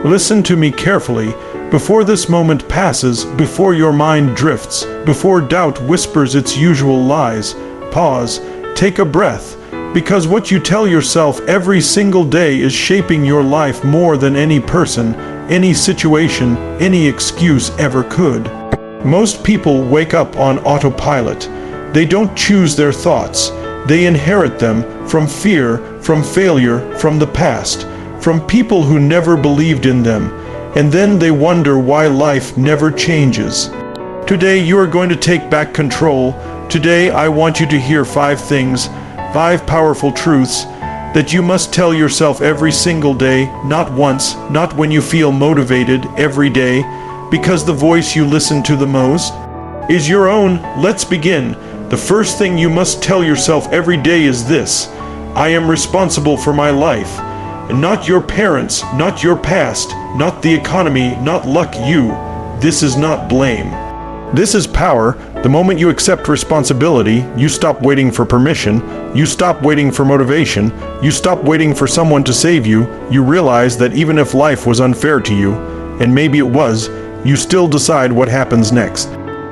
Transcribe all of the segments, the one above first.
Listen to me carefully. Before this moment passes, before your mind drifts, before doubt whispers its usual lies, pause, take a breath, because what you tell yourself every single day is shaping your life more than any person, any situation, any excuse ever could. Most people wake up on autopilot. They don't choose their thoughts. They inherit them from fear, from failure, from the past, from people who never believed in them. And then they wonder why life never changes. Today you are going to take back control. Today I want you to hear 5 things, 5 powerful truths that you must tell yourself every single day, not once, not when you feel motivated, every day, because the voice you listen to the most is your own. Let's begin. The first thing you must tell yourself every day is this: I am responsible for my life. Not your parents, not your past, not the economy, not luck, you. This is not blame. This is power. The moment you accept responsibility, you stop waiting for permission, you stop waiting for motivation, you stop waiting for someone to save you. You realize that even if life was unfair to you, and maybe it was, you still decide what happens next.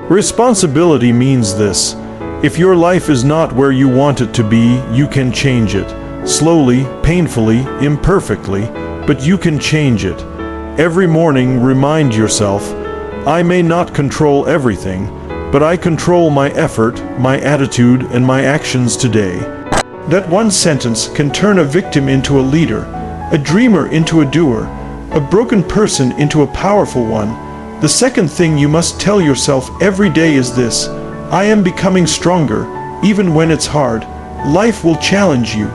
Responsibility means this: if your life is not where you want it to be, you can change it. Slowly, painfully, imperfectly, but you can change it. Every morning, remind yourself, I may not control everything, but I control my effort, my attitude, and my actions today. That one sentence can turn a victim into a leader, a dreamer into a doer, a broken person into a powerful one. The second thing you must tell yourself every day is this: I am becoming stronger, even when it's hard. Life will challenge you.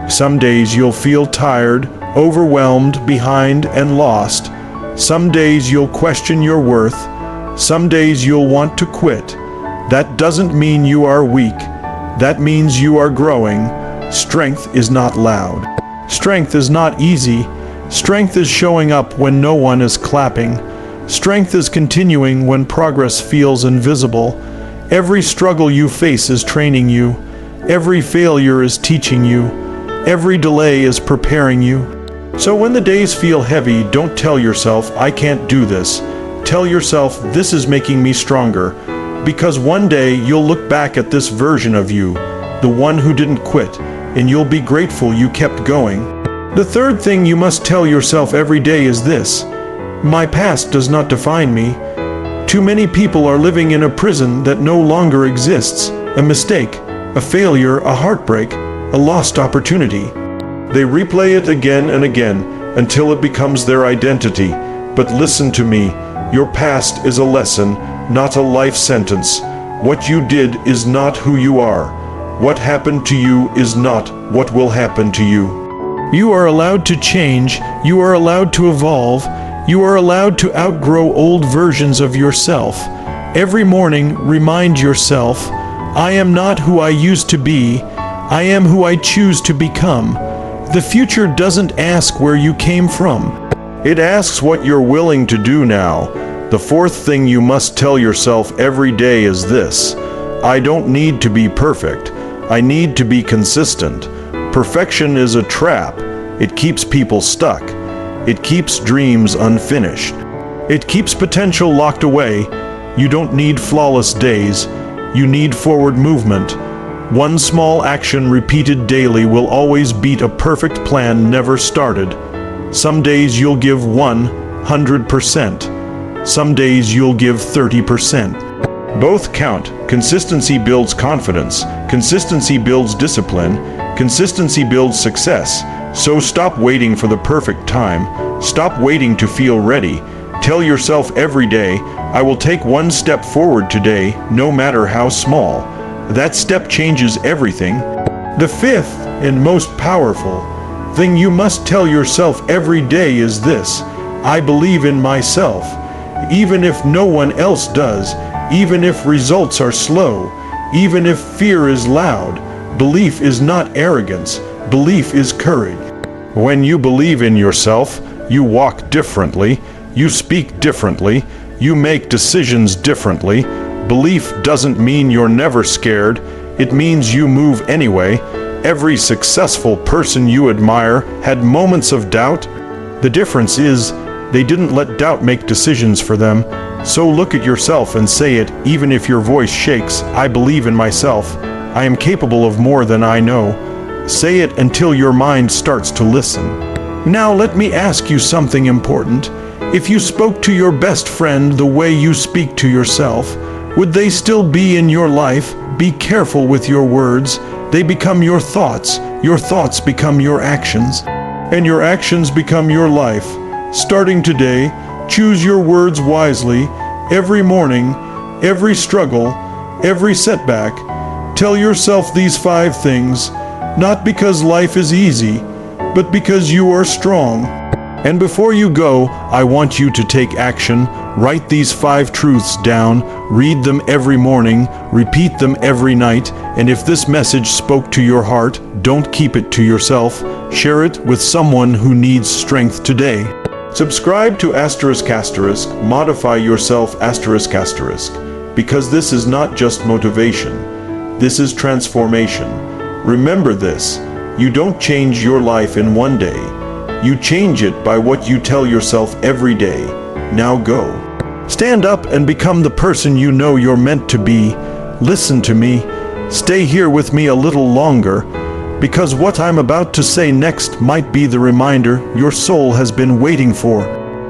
Some days you'll feel tired, overwhelmed, behind, and lost. Some days you'll question your worth. Some days you'll want to quit. That doesn't mean you are weak. That means you are growing. Strength is not loud. Strength is not easy. Strength is showing up when no one is clapping. Strength is continuing when progress feels invisible. Every struggle you face is training you. Every failure is teaching you. Every delay is preparing you. So when the days feel heavy, don't tell yourself, I can't do this. Tell yourself, this is making me stronger. Because one day you'll look back at this version of you, the one who didn't quit, and you'll be grateful you kept going. The third thing you must tell yourself every day is this: my past does not define me. Too many people are living in a prison that no longer exists, a mistake, a failure, a heartbreak, a lost opportunity. They replay it again and again until it becomes their identity. But listen to me, your past is a lesson, not a life sentence. What you did is not who you are. What happened to you is not what will happen to you. You are allowed to change, you are allowed to evolve, you are allowed to outgrow old versions of yourself. Every morning, remind yourself, I am not who I used to be. I am who I choose to become. The future doesn't ask where you came from. It asks what you're willing to do now. The fourth thing you must tell yourself every day is this: I don't need to be perfect. I need to be consistent. Perfection is a trap. It keeps people stuck. It keeps dreams unfinished. It keeps potential locked away. You don't need flawless days. You need forward movement. One small action repeated daily will always beat a perfect plan never started. Some days you'll give 100%. Some days you'll give 30%. Both count. Consistency builds confidence. Consistency builds discipline. Consistency builds success. So stop waiting for the perfect time. Stop waiting to feel ready. Tell yourself every day, I will take one step forward today, no matter how small. That step changes everything. The fifth and most powerful thing you must tell yourself every day is this: I believe in myself. Even if no one else does, even if results are slow, even if fear is loud, belief is not arrogance, belief is courage. When you believe in yourself, you walk differently, you speak differently, you make decisions differently. Belief doesn't mean you're never scared, it means you move anyway. Every successful person you admire had moments of doubt. The difference is, They didn't let doubt make decisions for them. So look at yourself and say it, even if your voice shakes. I believe in myself. I am capable of more than I know. Say it until your mind starts to listen. Now let me ask you something important. If you spoke to your best friend the way you speak to yourself, would they still be in your life? Be careful with your words. They become your thoughts become your actions, and your actions become your life. Starting today, choose your words wisely. Every morning, every struggle, every setback, tell yourself these 5 things, not because life is easy, but because you are strong. And before you go, I want you to take action. Write these 5 truths down, read them every morning, repeat them every night, and if this message spoke to your heart, don't keep it to yourself. Share it with someone who needs strength today. Subscribe to ***, modify yourself ***, because this is not just motivation. This is transformation. Remember this, you don't change your life in one day. You change it by what you tell yourself every day. Now go. Stand up and become the person you know you're meant to be. Listen to me. Stay here with me a little longer, because what I'm about to say next might be the reminder your soul has been waiting for.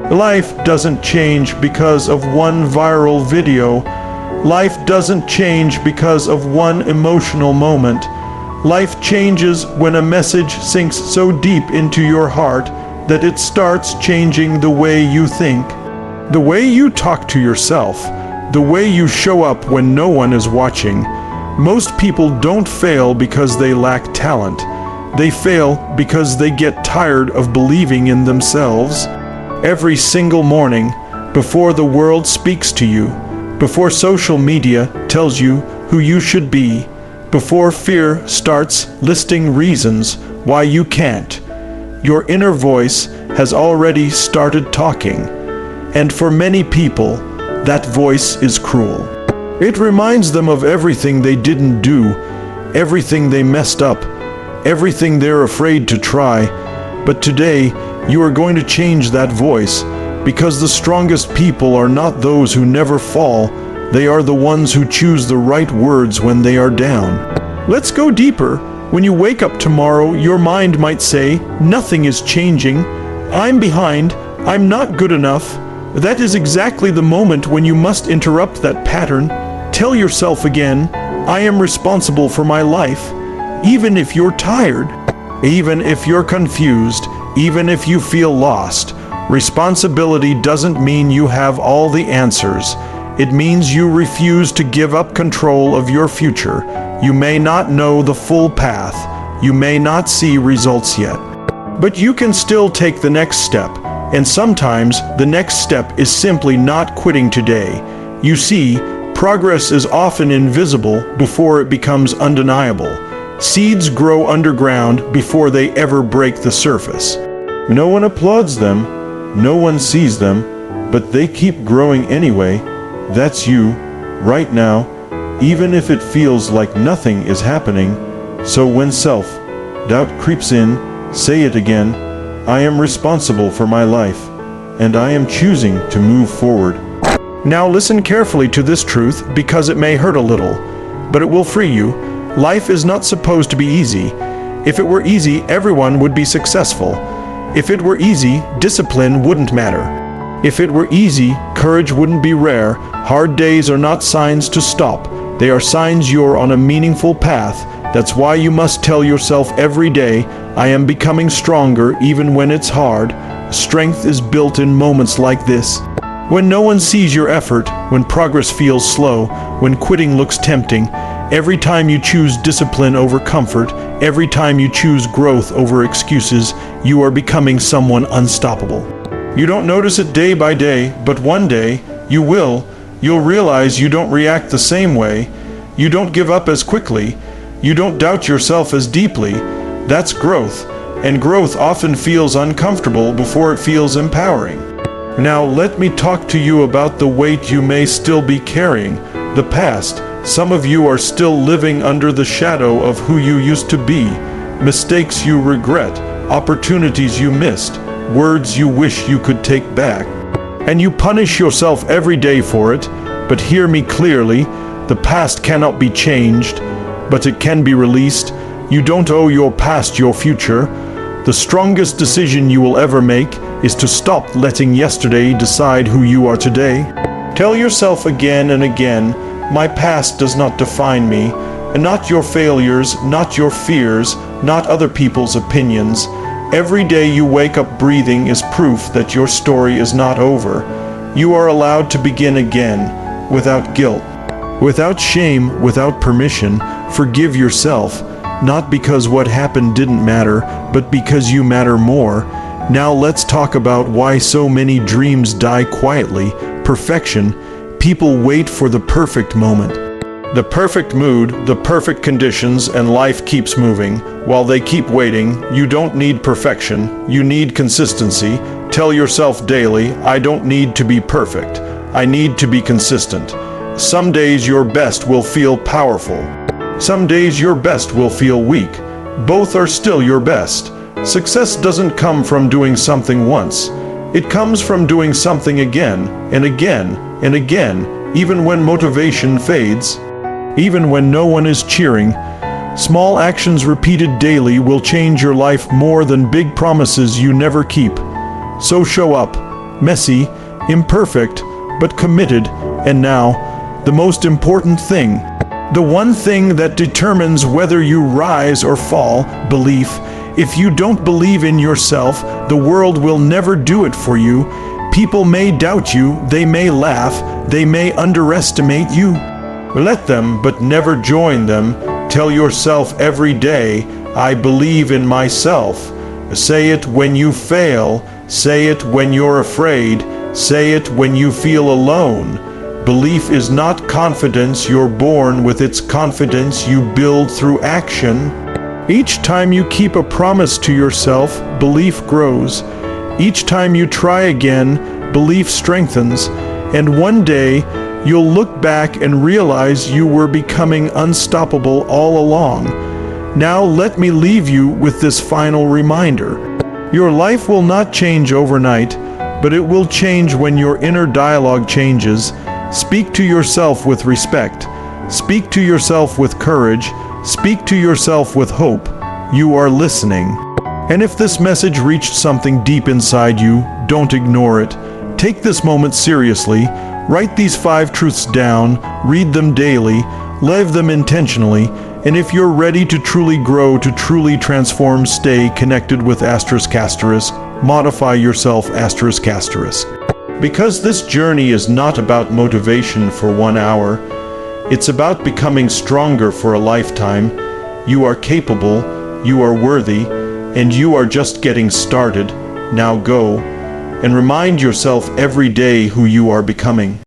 Life doesn't change because of one viral video. Life doesn't change because of one emotional moment. Life changes when a message sinks so deep into your heart that it starts changing the way you think, the way you talk to yourself, the way you show up when no one is watching. Most people don't fail because they lack talent. They fail because they get tired of believing in themselves. Every single morning, before the world speaks to you, before social media tells you who you should be, before fear starts listing reasons why you can't, your inner voice has already started talking. And for many people, that voice is cruel. It reminds them of everything they didn't do, everything they messed up, everything they're afraid to try. But today, you are going to change that voice, because the strongest people are not those who never fall. They are the ones who choose the right words when they are down. Let's go deeper. When you wake up tomorrow, your mind might say, nothing is changing. I'm behind. I'm not good enough. That is exactly the moment when you must interrupt that pattern. Tell yourself again, I am responsible for my life. Even if you're tired, even if you're confused, even if you feel lost, responsibility doesn't mean you have all the answers. It means you refuse to give up control of your future. You may not know the full path. You may not see results yet. But you can still take the next step. And sometimes the next step is simply not quitting today. You see, progress is often invisible before it becomes undeniable. Seeds grow underground before they ever break the surface. No one applauds them. No one sees them. But they keep growing anyway. That's you, right now, even if it feels like nothing is happening. So when self-doubt creeps in, say it again, I am responsible for my life, and I am choosing to move forward. Now listen carefully to this truth, because it may hurt a little, but it will free you. Life is not supposed to be easy. If it were easy, everyone would be successful. If it were easy, discipline wouldn't matter. If it were easy, courage wouldn't be rare. Hard days are not signs to stop. They are signs you're on a meaningful path. That's why you must tell yourself every day, I am becoming stronger even when it's hard. Strength is built in moments like this. When no one sees your effort, when progress feels slow, when quitting looks tempting, every time you choose discipline over comfort, every time you choose growth over excuses, you are becoming someone unstoppable. You don't notice it day by day, but one day, you will. You'll realize you don't react the same way. You don't give up as quickly. You don't doubt yourself as deeply. That's growth, and growth often feels uncomfortable before it feels empowering. Now let me talk to you about the weight you may still be carrying, the past. Some of you are still living under the shadow of who you used to be, mistakes you regret, opportunities you missed, words you wish you could take back. And you punish yourself every day for it, but hear me clearly, the past cannot be changed, but it can be released. You don't owe your past your future. The strongest decision you will ever make is to stop letting yesterday decide who you are today. Tell yourself again and again, my past does not define me, and not your failures, not your fears, not other people's opinions. Every day you wake up breathing is proof that your story is not over. You are allowed to begin again, without guilt, without shame, without permission. Forgive yourself, not because what happened didn't matter, but because you matter more. Now let's talk about why so many dreams die quietly. Perfection. People wait for the perfect moment, the perfect mood, the perfect conditions, and life keeps moving. While they keep waiting, you don't need perfection, you need consistency. Tell yourself daily, I don't need to be perfect. I need to be consistent. Some days your best will feel powerful. Some days your best will feel weak. Both are still your best. Success doesn't come from doing something once. It comes from doing something again and again and again, even when motivation fades, even when no one is cheering. Small actions repeated daily will change your life more than big promises you never keep. So show up, messy, imperfect, but committed. And now, the most important thing, the one thing that determines whether you rise or fall: belief. If you don't believe in yourself, the world will never do it for you. People may doubt you, they may laugh, they may underestimate you. Let them, but never join them. Tell yourself every day, I believe in myself. Say it when you fail, say it when you're afraid, say it when you feel alone. Belief is not confidence you're born with, it's confidence you build through action. Each time you keep a promise to yourself, belief grows. Each time you try again, belief strengthens. And one day, you'll look back and realize you were becoming unstoppable all along. Now let me leave you with this final reminder. Your life will not change overnight, but it will change when your inner dialogue changes. Speak to yourself with respect. Speak to yourself with courage. Speak to yourself with hope. You are listening. And if this message reached something deep inside you, don't ignore it. Take this moment seriously. Write these 5 truths down, read them daily, live them intentionally, and if you're ready to truly grow, to truly transform, stay connected with ***, modify yourself ***. Because this journey is not about motivation for 1 hour, it's about becoming stronger for a lifetime. You are capable, you are worthy, and you are just getting started. Now go and remind yourself every day who you are becoming.